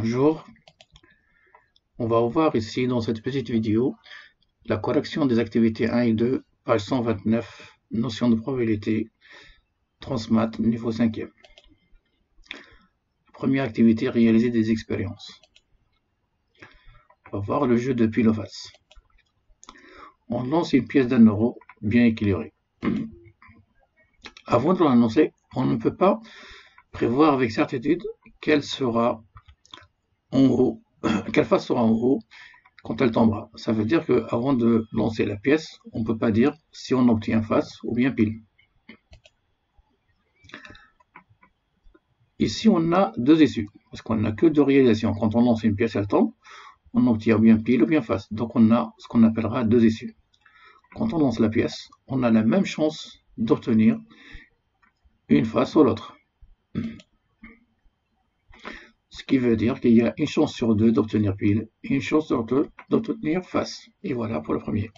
Bonjour, on va voir ici dans cette petite vidéo la correction des activités 1 et 2, page 129, notion de probabilité, Transmat, niveau 5e. Première activité, réaliser des expériences. On va voir le jeu de pile ou face. On lance une pièce d'1 € bien équilibrée. Avant de l'annoncer, on ne peut pas prévoir avec certitude quelle sera en haut, quelle face sera en haut quand elle tombera. Ça veut dire qu'avant de lancer la pièce, on ne peut pas dire si on obtient face ou bien pile. Ici, on a deux issues, parce qu'on n'a que deux réalisations. Quand on lance une pièce, elle tombe, on obtient bien pile ou bien face. Donc on a ce qu'on appellera deux issues. Quand on lance la pièce, on a la même chance d'obtenir une face ou l'autre. Ce qui veut dire qu'il y a une chance sur deux d'obtenir pile et une chance sur deux d'obtenir face. Et voilà pour le premier.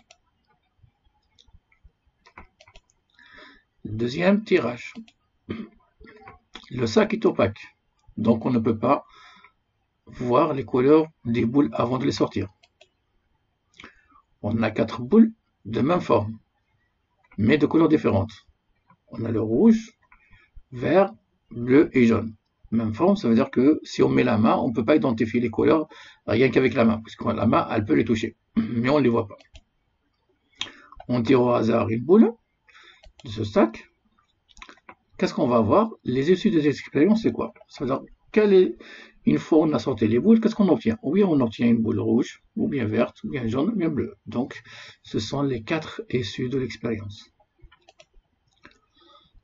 Deuxième tirage. Le sac est opaque, donc on ne peut pas voir les couleurs des boules avant de les sortir. On a 4 boules de même forme, mais de couleurs différentes. On a le rouge, vert, bleu et jaune. Même forme, ça veut dire que si on met la main, on ne peut pas identifier les couleurs rien qu'avec la main, puisque la main, elle peut les toucher, mais on ne les voit pas. On tire au hasard une boule de ce sac. Qu'est-ce qu'on va voir? Les issues des expériences, c'est quoi? Ça veut dire une fois on a sorti les boules, qu'est-ce qu'on obtient? Ou bien on obtient une boule rouge, ou bien verte, ou bien jaune, ou bien bleue. Donc, ce sont les 4 issues de l'expérience.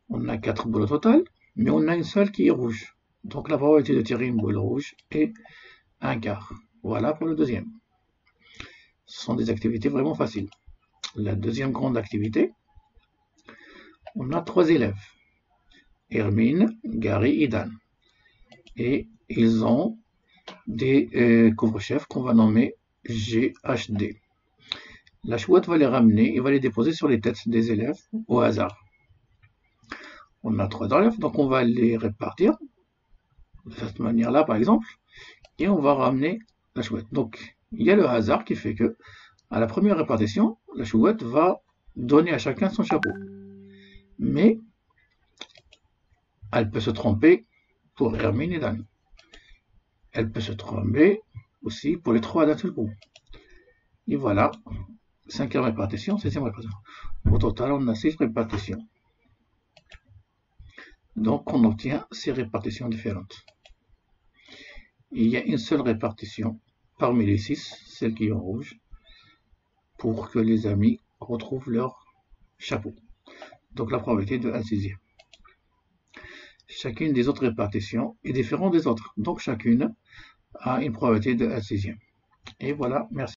On a 4 boules au total, mais on a une seule qui est rouge. Donc la probabilité de tirer une boule rouge est 1/4. Voilà pour le deuxième. Ce sont des activités vraiment faciles. La deuxième grande activité, on a 3 élèves. Hermine, Gary et Dan. Et ils ont des couvre-chefs qu'on va nommer GHD. La chouette va les ramener et va les déposer sur les têtes des élèves au hasard. On a 3 élèves, donc on va les répartir de cette manière-là, par exemple, et on va ramener la chouette. Donc, il y a le hasard qui fait que, à la première répartition, la chouette va donner à chacun son chapeau. Mais, elle peut se tromper pour Hermine et Dan. Elle peut se tromper aussi pour les 3 d'un seul coup. Et voilà, 5e répartition, 6e répartition. Au total, on a 6 répartitions. Donc, on obtient 6 répartitions différentes. Il y a une seule répartition parmi les 6, celle qui est en rouge, pour que les amis retrouvent leur chapeau. Donc, la probabilité de 1/6. Chacune des autres répartitions est différente des autres. Donc, chacune a une probabilité de 1/6. Et voilà, merci.